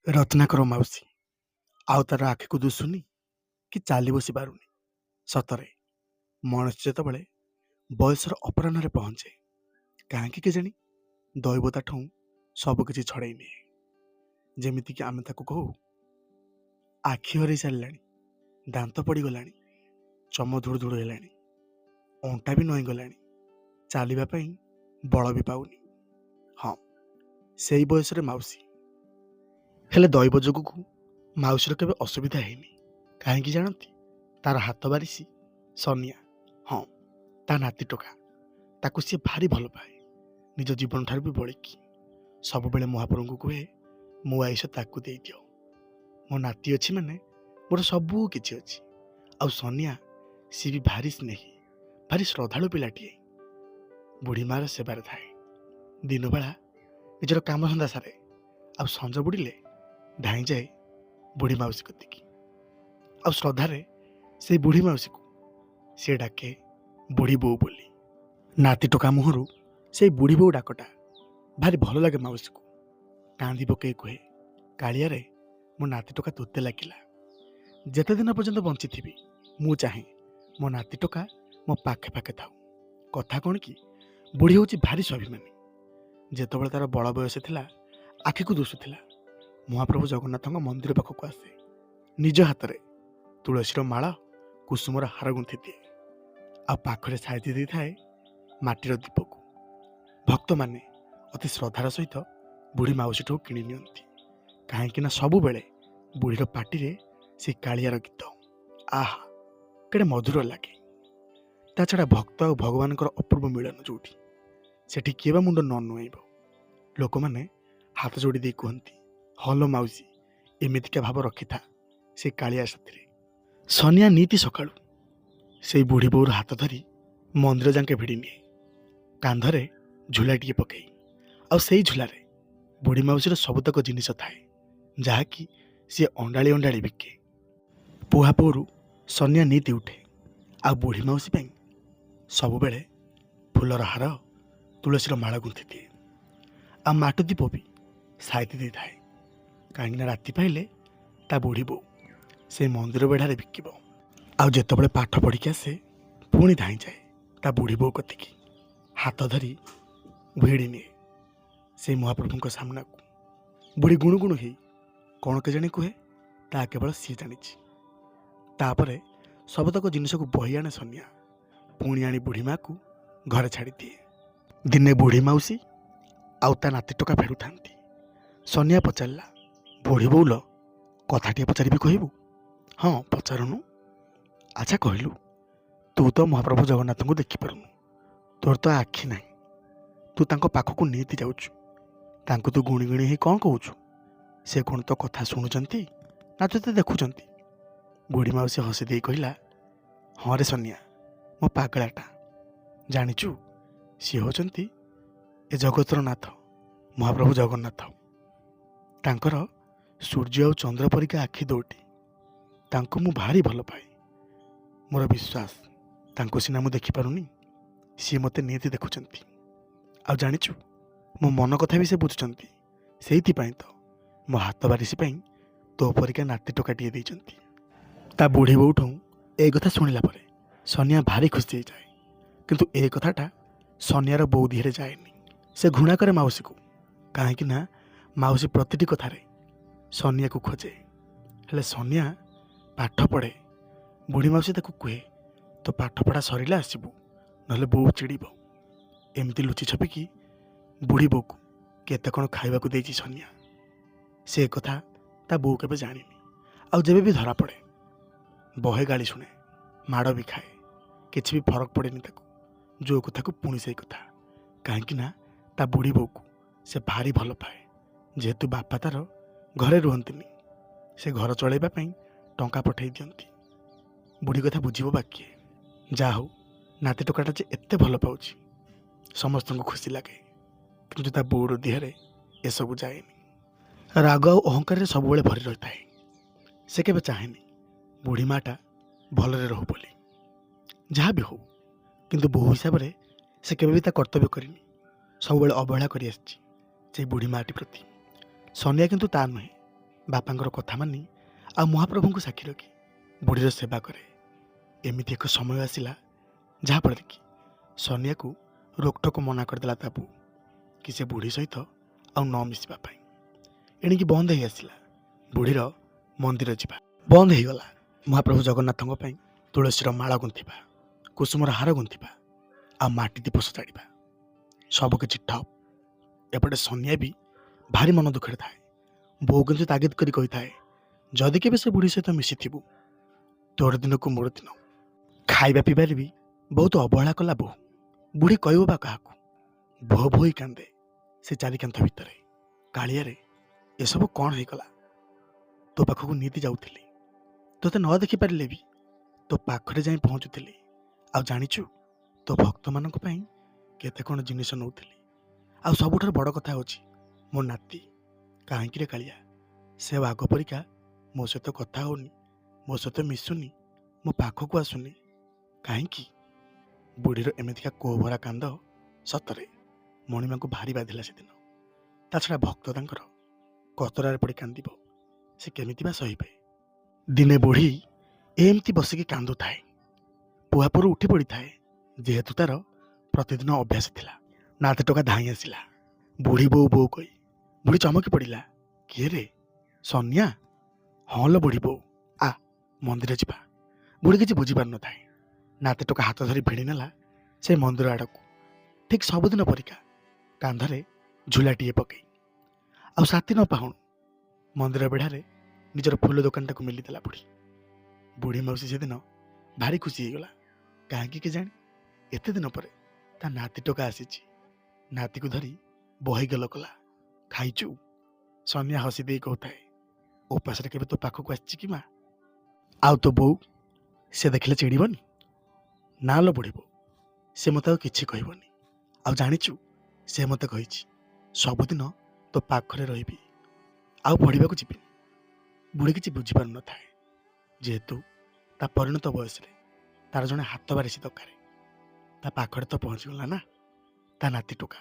ରତ୍ନାକର ମାଉସୀ ଆଉ ତାର ଆଖିକୁ ଦୁଶୁନି କି ଚାଲି ବସି ପାରୁନି। ସତରେ ମଣିଷ ଯେତେବେଳେ ବୟସର ଅପରାହ୍ନରେ ପହଞ୍ଚେ, କାହିଁକି କେଜାଣି ଦୈବ ତାଠୁ ସବୁକିଛି ଛଡ଼େଇ ନିଏ। ଯେମିତିକି ଆମେ ତାକୁ କହୁ, ଆଖି ହରେଇ ସାରିଲାଣି, ଦାନ୍ତ ପଡ଼ିଗଲାଣି, ଚମ ଧୁଡ଼ୁ ଧୁଡ଼ୁ ହେଲାଣି, ଅଣ୍ଟା ବି ନଇଁଗଲାଣି, ଚାଲିବା ପାଇଁ ବଳ ବି ପାଉନି। ହଁ, ସେଇ ବୟସରେ ମାଉସୀ। ହେଲେ ଦୈବ ଯୋଗକୁ ମାଉସୀର କେବେ ଅସୁବିଧା ହେଇନି। କାହିଁକି ଜାଣନ୍ତି? ତାର ହାତ ବାରିସି ସନିଆ, ହଁ ତା ନାତି ଟୋକା। ତାକୁ ସିଏ ଭାରି ଭଲ ପାଏ, ନିଜ ଜୀବନଠାରୁ ବି ବଳିକି। ସବୁବେଳେ ମହାପ୍ରଭୁଙ୍କୁ କୁହେ, ମୋ ଆୟୁଷ ତାକୁ ଦେଇଦିଅ। ମୋ ନାତି ଅଛି ମାନେ ମୋର ସବୁ କିଛି ଅଛି। ଆଉ ସନିଆ, ସିଏ ବି ଭାରି ସ୍ନେହୀ, ଭାରି ଶ୍ରଦ୍ଧାଳୁ ପିଲାଟିଏ। ବୁଢ଼ୀ ମାର ସେବାରେ ଥାଏ। ଦିନବେଳା ନିଜର କାମଧନ୍ଦା ସାରେ, ଆଉ ସଞ୍ଜ ବୁଡ଼ିଲେ ଧାଇଁଯାଏ ବୁଢ଼ୀ ମାଉସୀ କତିକି। ଆଉ ଶ୍ରଦ୍ଧାରେ ସେଇ ବୁଢ଼ୀ ମାଉସୀକୁ ସିଏ ଡାକେ ବୁଢ଼ୀ ବୋଉ ବୋଲି। ନାତି ଟୋକା ମୁହଁରୁ ସେଇ ବୁଢ଼ୀ ବୋଉ ଡାକଟା ଭାରି ଭଲ ଲାଗେ ମାଉସୀକୁ। କାନ୍ଦି ପକେଇ କୁହେ, କାଳିଆରେ ମୋ ନାତି ଟୋକା ତୋତେ ଲାଗିଲା। ଯେତେ ଦିନ ପର୍ଯ୍ୟନ୍ତ ବଞ୍ଚିଥିବି ମୁଁ ଚାହେଁ ମୋ ନାତି ଟୋକା ମୋ ପାଖେ ପାଖେ ଥାଉ। କଥା କ'ଣ କି, ବୁଢ଼ୀ ହେଉଛି ଭାରି ସ୍ୱାଭିମାନୀ। ଯେତେବେଳେ ତାର ବଳ ବୟସ ଥିଲା, ଆଖିକୁ ଦୁଶୁଥିଲା, ମହାପ୍ରଭୁ ଜଗନ୍ନାଥଙ୍କ ମନ୍ଦିର ପାଖକୁ ଆସେ। ନିଜ ହାତରେ ତୁଳସୀର ମାଳ, କୁସୁମର ହାର ଗୁନ୍ଥି ଦିଏ, ଆଉ ପାଖରେ ସାଇତି ଦେଇଥାଏ ମାଟିର ଦୀପକୁ। ଭକ୍ତମାନେ ଅତି ଶ୍ରଦ୍ଧାର ସହିତ ବୁଢ଼ୀ ମାଉସୀଠୁ କିଣି ନିଅନ୍ତି। କାହିଁକି ନା ସବୁବେଳେ ବୁଢ଼ୀର ପାଟିରେ ସେ କାଳିଆର ଗୀତ, ଆହା କେଡ଼େ ମଧୁର ଲାଗେ। ତା ଛଡ଼ା ଭକ୍ତ ଆଉ ଭଗବାନଙ୍କର ଅପୂର୍ବ ମିଳନ ଯୋଉଠି, ସେଠି କିଏ ବା ମୁଣ୍ଡ ନ ନୁଆଁଇବ। ଲୋକମାନେ ହାତ ଯୋଡ଼ି ଦେଇ କୁହନ୍ତି, ହଲ ମାଉସୀ, ଏମିତିକା ଭାବ ରଖିଥା ସେ କାଳିଆ ସାଥିରେ। ସନିଆ ନିତି ସକାଳୁ ସେଇ ବୁଢ଼ୀ ବୋଉର ହାତ ଧରି ମନ୍ଦିର ଯାକେ ଭିଡ଼ି ନିଏ, କାନ୍ଧରେ ଝୁଲାଟିଏ ପକାଇ। ଆଉ ସେଇ ଝୁଲାରେ ବୁଢ଼ୀ ମାଉସୀର ସବୁତକ ଜିନିଷ ଥାଏ, ଯାହାକି ସିଏ ଅଣ୍ଡାଳି ଅଣ୍ଡାଳି ବିକେ। ପୁହାପୋରୁ ସନିଆ ନିତି ଉଠେ, ଆଉ ବୁଢ଼ୀ ମାଉସୀ ପାଇଁ ସବୁବେଳେ ଫୁଲର ହାର, ତୁଳସୀର ମାଳ ଗୁନ୍ଥି ଦିଏ, ଆଉ ମାଟି ଦୀପ ବି ସାଇତି ଦେଇଥାଏ। କାହିଁକିନା ରାତି ପାଇଲେ ତା ବୁଢ଼ୀ ବୋଉ ସେଇ ମନ୍ଦିର ବେଢ଼ାରେ ବିକିବ। ଆଉ ଯେତେବେଳେ ପାଠ ପଢ଼ିକି ଆସେ, ପୁଣି ଧାଇଁଯାଏ ତା ବୁଢ଼ୀ ବୋଉ କତିକି, ହାତ ଧରି ଭିଡ଼ି ନିଏ ସେଇ ମହାପ୍ରଭୁଙ୍କ ସାମ୍ନାକୁ। ବୁଢ଼ୀ ଗୁଣୁ ଗୁଣୁ ହେଇ କ'ଣ କେଜାଣି କୁହେ, ତା କେବଳ ସିଏ ଜାଣିଛି। ତାପରେ ସବୁତକ ଜିନିଷକୁ ବହି ଆଣେ ସନିଆ, ପୁଣି ଆଣି ବୁଢ଼ୀ ମାଆକୁ ଘରେ ଛାଡ଼ିଦିଏ। ଦିନେ ବୁଢ଼ୀ ମାଉସୀ ଆଉ ତା ନାତି ଟୋକା ଫେରୁଥାନ୍ତି। ସନିଆ ପଚାରିଲା, ବୁଢ଼ୀ ବୋଉଲ, କଥାଟିଏ ପଚାରିବି କହିବୁ? ହଁ ପଚାରୁନୁ। ଆଚ୍ଛା କହିଲୁ, ତୁ ତ ମହାପ୍ରଭୁ ଜଗନ୍ନାଥଙ୍କୁ ଦେଖିପାରୁନୁ, ତୋର ତ ଆଖି ନାହିଁ, ତୁ ତାଙ୍କ ପାଖକୁ ନିତି ଯାଉଛୁ, ତାଙ୍କୁ ତୁ ଗୁଣି ଗୁଣି ହେଇ କ'ଣ କହୁଛୁ? ସେ କ'ଣ ତୋ କଥା ଶୁଣୁଛନ୍ତି ନା ତୋତେ ଦେଖୁଛନ୍ତି? ବୁଢ଼ୀ ମାଉସୀ ହସି ଦେଇ କହିଲା, ହଁ ରେ ସନିଆ, ମୋ ପାଗଳାଟା, ଜାଣିଛୁ ସିଏ ହେଉଛନ୍ତି ଏ ଜଗତର ନାଥ ମହାପ୍ରଭୁ ଜଗନ୍ନାଥ। ତାଙ୍କର ସୂର୍ଯ୍ୟ ଆଉ ଚନ୍ଦ୍ର ପରିକା ଆଖି ଦୁଇଟି, ତାଙ୍କୁ ମୁଁ ଭାରି ଭଲ ପାଏ। ମୋର ବିଶ୍ୱାସ, ତାଙ୍କୁ ସିନା ମୁଁ ଦେଖିପାରୁନି, ସିଏ ମୋତେ ନିହାତି ଦେଖୁଛନ୍ତି। ଆଉ ଜାଣିଛୁ, ମୋ ମନ କଥା ବି ସେ ବୁଝୁଛନ୍ତି। ସେଇଥିପାଇଁ ତ ମୋ ହାତ ବାରିସି ପାଇଁ ତୋ ପରିକା ନାତି ଟୋକାଟିଏ ଦେଇଛନ୍ତି। ତା ବୁଢ଼ୀ ବୋଉଠୁ ଏ କଥା ଶୁଣିଲା ପରେ ସନିଆ ଭାରି ଖୁସି ହେଇଯାଏ। କିନ୍ତୁ ଏ କଥାଟା ସନିଆର ବୋଉ ଦିହରେ ଯାଏନି। ସେ ଘୃଣା କରେ ମାଉସୀକୁ, କାହିଁକି ନା ମାଉସୀ ପ୍ରତିଟି କଥାରେ ସନିଆକୁ ଖୋଜେ। ହେଲେ ସନିଆ ପାଠ ପଢ଼େ। ବୁଢ଼ୀ ମାଉସୀ ତାକୁ କୁହେ, ତୋ ପାଠପଢ଼ା ସରିଲେ ଆସିବୁ, ନହେଲେ ବୋଉ ଚିଡ଼ିବ। ଏମିତି ଲୁଚି ଛପିକି ବୁଢ଼ୀ ବୋଉକୁ କେତେ କ'ଣ ଖାଇବାକୁ ଦେଇଛି ସନିଆ। ସେ କଥା ତା ବୋଉ କେବେ ଜାଣିନି। ଆଉ ଯେବେ ବି ଧରା ପଡ଼େ, ବହେ ଗାଳି ଶୁଣେ, ମାଡ଼ ବି ଖାଏ, କିଛି ବି ଫରକ ପଡ଼େନି ତାକୁ। ଯେଉଁ କଥାକୁ ପୁଣି ସେଇ କଥା। କାହିଁକି ନା ତା ବୁଢ଼ୀ ବୋଉକୁ ସେ ଭାରି ଭଲ ପାଏ। ଯେହେତୁ ବାପା ତାର ଘରେ ରୁହନ୍ତିନି, ସେ ଘର ଚଳାଇବା ପାଇଁ ଟଙ୍କା ପଠାଇ ଦିଅନ୍ତି। ବୁଢ଼ୀ କଥା ବୁଝିବ ବାକିଏ। ଯାହା ହଉ, ନାତି ଟୋକାଟା ଯେ ଏତେ ଭଲ ପାଉଛି, ସମସ୍ତଙ୍କୁ ଖୁସି ଲାଗେ। କିନ୍ତୁ ତା ବୋଉର ଦେହରେ ଏସବୁ ଯାଏନି। ରାଗ ଆଉ ଅହଙ୍କାରରେ ସବୁବେଳେ ଭରି ରହିଥାଏ। ସେ କେବେ ଚାହେଁନି ବୁଢ଼ୀ ମାଆଟା ଭଲରେ ରହୁ ବୋଲି। ଯାହା ବି ହଉ, କିନ୍ତୁ ବୋହୂ ହିସାବରେ ସେ କେବେ ବି ତା କର୍ତ୍ତବ୍ୟ କରିନି, ସବୁବେଳେ ଅବହେଳା କରି ଆସିଛି ସେଇ ବୁଢ଼ୀ ମାଆଟି ପ୍ରତି। ସନିଆ କିନ୍ତୁ ତା ନୁହେଁ, ବାପାଙ୍କର କଥା ମାନି ଆଉ ମହାପ୍ରଭୁଙ୍କୁ ସାକ୍ଷୀ ରଖି ବୁଢ଼ୀର ସେବା କରେ। ଏମିତି ଏକ ସମୟ ଆସିଲା ଯାହାଫଳରେ କି ସନିଆକୁ ରୋକଠୋକ ମନା କରିଦେଲା ତା ବୋଉ କି ସେ ବୁଢ଼ୀ ସହିତ ଆଉ ନ ମିଶିବା ପାଇଁ। ଏଣିକି ବନ୍ଦ ହେଇ ଆସିଲା ବୁଢ଼ୀର ମନ୍ଦିର ଯିବା। ବନ୍ଦ ହେଇଗଲା ମହାପ୍ରଭୁ ଜଗନ୍ନାଥଙ୍କ ପାଇଁ ତୁଳସୀର ମାଳ ଗୁନ୍ଥିବା, କୁସୁମର ହାର ଗୁନ୍ଥିବା ଆଉ ମାଟି ଦୀପ ସଜାଡ଼ିବା। ସବୁକିଛି ଠପ୍। ଏପଟେ ସନିଆ ବି ଭାରି ମନ ଦୁଃଖରେ ଥାଏ। ବୋଉ କିନ୍ତୁ ତାଗିଦ କରି କହିଥାଏ, ଯଦି କେବେ ସେ ବୁଢ଼ୀ ସହିତ ମିଶିଥିବୁ ତୋର ଦିନକୁ ମୋର ଦିନ। ଖାଇବା ପିଇବାରେ ବି ବହୁତ ଅବହେଳା କଲା ବୋଉ। ବୁଢ଼ୀ କହିବ ବା କାହାକୁ? ଭୋ ଭୋଇ କାନ୍ଦେ ସେ ଚାରିକାନ୍ଥ ଭିତରେ। କାଳିଆରେ ଏସବୁ କ'ଣ ହେଇଗଲା? ତୋ ପାଖକୁ ନିତି ଯାଉଥିଲି, ତୋତେ ନ ଦେଖିପାରିଲେ ବି ତୋ ପାଖରେ ଯାଇ ପହଞ୍ଚୁଥିଲି। ଆଉ ଜାଣିଛୁ ତୋ ଭକ୍ତମାନଙ୍କ ପାଇଁ କେତେ କ'ଣ ଜିନିଷ ନେଉଥିଲି। ଆଉ ସବୁଠାରୁ ବଡ଼ କଥା ହେଉଛି ମୋ ନାତି। କାହିଁକିରେ କାଳିଆ, ସେ ଆଗ ପରିକା ମୋ ସହିତ କଥା ହେଉନି, ମୋ ସହିତ ମିଶୁନି, ମୋ ପାଖକୁ ଆସୁନି। କାହିଁକି? ବୁଢ଼ୀର ଏମିତିକା କୋହଭରା କାନ୍ଦ ସତରେ ମଣିମାଙ୍କୁ ଭାରି ବାଧିଲା ସେଦିନ। ତା ଛଡ଼ା ଭକ୍ତ ତାଙ୍କର କତରାରେ ପଡ଼ି କାନ୍ଦିବ, ସେ କେମିତି ବା ସହିବେ? ଦିନେ ବୁଢ଼ୀ ଏମିତି ବସିକି କାନ୍ଦୁଥାଏ। ପୁଆପରୁ ଉଠି ପଡ଼ିଥାଏ, ଯେହେତୁ ତାର ପ୍ରତିଦିନ ଅଭ୍ୟାସ ଥିଲା। ନାତି ଟୋକା ଧାଇଁ ଆସିଲା, ବୁଢ଼ୀ ବୋଉ ବୋଉ କହି। ବୁଢ଼ୀ ଚମକି ପଡ଼ିଲା, କିଏ ରେ? ସନିଆ? ହଁ ଲୋ ବୁଢ଼ୀ ବୋଉ, ଆ ମନ୍ଦିର ଯିବା। ବୁଢ଼ୀ କିଛି ବୁଝିପାରିନଥାଏ। ନାତି ଟୋକା ହାତ ଧରି ଭିଡ଼ି ନେଲା ସେ ମନ୍ଦିର ଆଡ଼କୁ, ଠିକ୍ ସବୁଦିନ ପରିକା କାନ୍ଧରେ ଝୁଲାଟିଏ ପକେଇ। ଆଉ ସାଥି ନ ପାହୁଣୁ ମନ୍ଦିର ବେଢ଼ାରେ ନିଜର ଫୁଲ ଦୋକାନଟାକୁ ମେଲିଦେଲା ବୁଢ଼ୀ। ବୁଢ଼ୀ ମାଉସୀ ସେଦିନ ଭାରି ଖୁସି ହେଇଗଲା। କାହିଁକି କେଜାଣି ଏତେ ଦିନ ପରେ ତା ନାତି ଟୋକା ଆସିଛି। ନାତିକୁ ଧରି ବହି ଗେଲ କଲା। ଖାଇଛୁ? ସନିଆ ହସି ଦେଇ କହୁଥାଏ, ଉପାସରେ କେବେ ତୋ ପାଖକୁ ଆସିଛି କି ମା? ଆଉ ତୋ ବୋଉ, ସେ ଦେଖିଲେ ଚିଡ଼ିବନି? ନା ଲୋ ବୁଢ଼ୀ ବୋଉ, ସେ ମୋତେ ଆଉ କିଛି କହିବନି। ଆଉ ଜାଣିଛୁ ସେ ମୋତେ କହିଛି ସବୁଦିନ ତୋ ପାଖରେ ରହିବି, ଆଉ ପଢ଼ିବାକୁ ଯିବିନି। ବୁଢ଼ୀ କିଛି ବୁଝିପାରୁନଥାଏ, ଯେହେତୁ ତା ପରିଣତ ବୟସରେ ତାର ଜଣେ ହାତ ବାରିଶି ଦରକାର। ତା ପାଖରେ ତ ପହଞ୍ଚିଗଲା ନା ତା ନାତି ଟୋକା।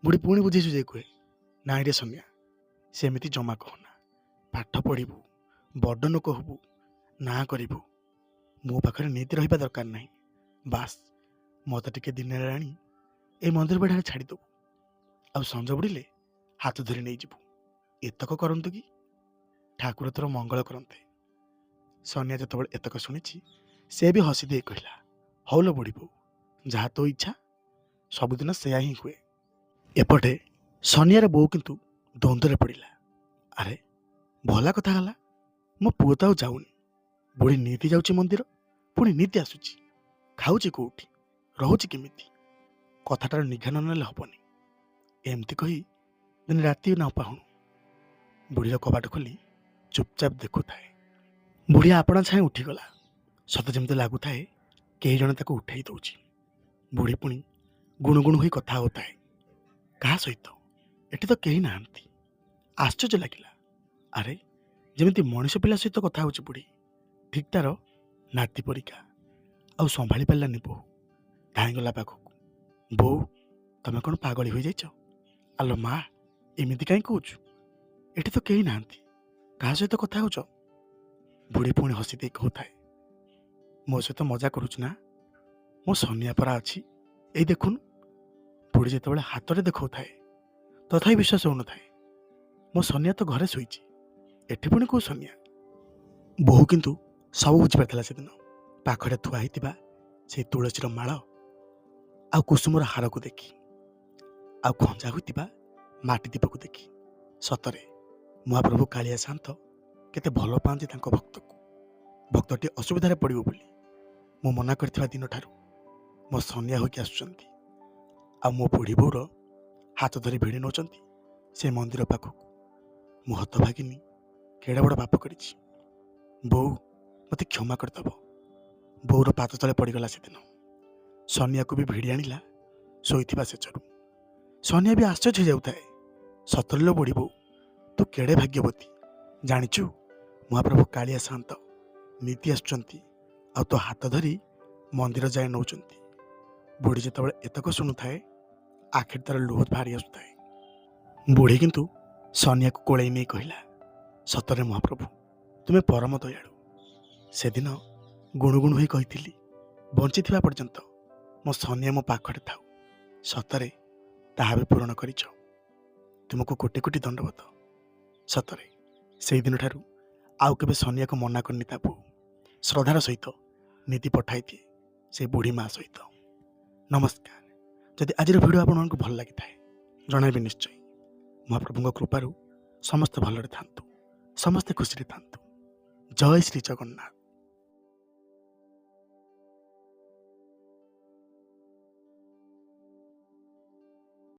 ବୁଢ଼ୀ ପୁଣି ବୁଝେଇ ସୁଝେଇ କୁହେ, ନାଇଁରେ ସନିଆ, ସେମିତି ଜମା କହନା। ପାଠ ପଢ଼ିବୁ, ବଡ଼ ଲୋକ ହବୁ, ନାଁ କରିବୁ। ମୋ ପାଖରେ ନିତି ରହିବା ଦରକାର ନାହିଁ। ବାସ୍ ମୋତେ ଟିକେ ଦିନରେ ଆଣି ଏଇ ମନ୍ଦିର ବେଢ଼ାରେ ଛାଡ଼ିଦେବୁ, ଆଉ ସଞ୍ଜ ବୁଡ଼ିଲେ ହାତ ଧରି ନେଇଯିବୁ। ଏତକ କରନ୍ତୁ କି ଠାକୁର ତୋର ମଙ୍ଗଳ କରନ୍ତେ। ସନିଆ ଯେତେବେଳେ ଏତକ ଶୁଣିଛି ସେ ବି ହସି ଦେଇ କହିଲା, ହଉ ଲୋ ବୁଢ଼ୀ ବୋଉ, ଯାହା ତୋ ଇଚ୍ଛା, ସବୁଦିନ ସେୟା ହିଁ ହୁଏ। ଏପଟେ ସନିଆର ବୋଉ କିନ୍ତୁ ଦ୍ୱନ୍ଦ୍ୱରେ ପଡ଼ିଲା। ଆରେ ଭଲା କଥା ହେଲା, ମୋ ପୁଅ ତ ଆଉ ଯାଉନି। ବୁଢ଼ୀ ନିତି ଯାଉଛି ମନ୍ଦିର, ପୁଣି ନିତି ଆସୁଛି। ଖାଉଛି କୋଉଠି, ରହୁଛି କେମିତି? କଥାଟାର ନିଘା ନ ନେଲେ ହବନି। ଏମିତି କହି ଦିନେ ରାତି ନ ପାହୁଣୁ ବୁଢ଼ୀର କବାଟ ଖୋଲି ଚୁପଚାପ ଦେଖୁଥାଏ। ବୁଢ଼ୀ ଆପଣା ଛାଏଁ ଉଠିଗଲା। ସତେ ଯେମିତି ଲାଗୁଥାଏ କେହି ଜଣେ ତାକୁ ଉଠାଇ ଦେଉଛି। ବୁଢ଼ୀ ପୁଣି ଗୁଣୁଗୁଣୁ ହୋଇ କଥା ହେଉଥାଏ, କାହା ସହିତ? ଏଠି ତ କେହି ନାହାନ୍ତି। ଆଶ୍ଚର୍ଯ୍ୟ ଲାଗିଲା। ଆରେ ଯେମିତି ମଣିଷ ପିଲା ସହିତ କଥା ହେଉଛି ବୁଢ଼ୀ, ଠିକ୍ ତାର ନାତି ପରିକା। ଆଉ ସମ୍ଭାଳି ପାରିଲାନି ବୋଉ, ଧାଇଁଗଲା ପାଖକୁ। ବୋଉ, ତମେ କ'ଣ ପାଗଳି ହୋଇଯାଇଛ? ଆଲୋ ମା, ଏମିତି କାହିଁ କହୁଛୁ? ଏଠି ତ କେହି ନାହାନ୍ତି, କାହା ସହିତ କଥା ହେଉଛ? ବୁଢ଼ୀ ପୁଣି ହସି ଦେଇ କହୁଥାଏ, ମୋ ସହିତ ମଜା କରୁଛୁ ନା? ମୋ ସନିଆ ପରା ଅଛି, ଏଇ ଦେଖୁନୁ। ବୁଢ଼ୀ ଯେତେବେଳେ ହାତରେ ଦେଖାଉଥାଏ ତଥାପି ବିଶ୍ୱାସ ହେଉନଥାଏ। ମୋ ସନିଆ ତ ଘରେ ଶୋଇଛି, ଏଠି ପୁଣି କେଉଁ ସନିଆ? ବୋହୂ କିନ୍ତୁ ସବୁ ବୁଝିପାରିଥିଲା ସେଦିନ। ପାଖରେ ଥୁଆ ହେଇଥିବା ସେଇ ତୁଳସୀର ମାଳ ଆଉ କୁସୁମର ହାରକୁ ଦେଖି, ଆଉ ଖଞ୍ଜା ହୋଇଥିବା ମାଟି ଦୀପକୁ ଦେଖି। ସତରେ ମହାପ୍ରଭୁ କାଳିଆ ଶାନ୍ତ କେତେ ଭଲ ପାଆନ୍ତି ତାଙ୍କ ଭକ୍ତକୁ। ଭକ୍ତଟି ଅସୁବିଧାରେ ପଡ଼ିବ ବୋଲି ମୁଁ ମନା କରିଥିବା ଦିନଠାରୁ ମୋ ସନିଆ ହୋଇକି ଆସୁଛନ୍ତି, ଆଉ ମୋ ବୁଢ଼ୀ ବୋଉର ହାତ ଧରି ଭିଡ଼ି ନେଉଛନ୍ତି ସେ ମନ୍ଦିର ପାଖକୁ। ମୁଁ ହତଭାଗିନୀ କେଡ଼େ ବଡ଼ ପାପ କରିଛି। ବୋଉ, ମୋତେ କ୍ଷମା କରିଦେବ। ବୋଉର ପାଦ ତଳେ ପଡ଼ିଗଲା ସେଦିନ। ସନିଆକୁ ବି ଭିଡ଼ି ଆଣିଲା ଶୋଇଥିବା ସେଚରୁ। ସନିଆ ବି ଆଶ୍ଚର୍ଯ୍ୟ ହେଇଯାଉଥାଏ, ସତରେ ଲୋ ବୁଢ଼ୀ ବୋଉ, ତୁ କେଡ଼େ ଭାଗ୍ୟବତୀ। ଜାଣିଛୁ ମହାପ୍ରଭୁ କାଳିଆ ଶାନ୍ତ ନିତି ଆସୁଛନ୍ତି, ଆଉ ତୋ ହାତ ଧରି ମନ୍ଦିର ଯାଏ ନେଉଛନ୍ତି। ବୁଢ଼ୀ ଯେତେବେଳେ ଏତକ ଶୁଣୁଥାଏ ଆଖିରେ ତାର ଲୁହ ବାହାରି ଆସୁଥାଏ। ବୁଢ଼ୀ କିନ୍ତୁ ସନିଆକୁ କୋଳେଇ ନେଇ କହିଲା, ସତରେ ମହାପ୍ରଭୁ ତୁମେ ପରମ ଦୟାଳୁ। ସେଦିନ ଗୁଣୁଗୁଣୁ ହୋଇ କହିଥିଲି, ବଞ୍ଚିଥିବା ପର୍ଯ୍ୟନ୍ତ ମୋ ସନିଆ ମୋ ପାଖରେ ଥାଉ। ସତରେ ତାହା ବି ପୂରଣ କରିଛ। ତୁମକୁ କୋଟି କୋଟି ଦଣ୍ଡବତ। ସତରେ ସେଇଦିନଠାରୁ ଆଉ କେବେ ସନିଆକୁ ମନା କରିନି ତା ବୋଉ। ଶ୍ରଦ୍ଧାର ସହିତ ନୀତି ପଠାଇଦିଏ ସେ ବୁଢ଼ୀ ମା ସହିତ। ନମସ୍କାର। ଯଦି ଆଜିର ଭିଡ଼ିଓ ଆପଣମାନଙ୍କୁ ଭଲ ଲାଗିଥାଏ ଜଣାଇବେ ନିଶ୍ଚୟ। ମହାପ୍ରଭୁଙ୍କ କୃପାରୁ ସମସ୍ତେ ଭଲରେ ଥାନ୍ତୁ, ସମସ୍ତେ ଖୁସିରେ ଥାନ୍ତୁ। ଜୟ ଶ୍ରୀ ଜଗନ୍ନାଥ।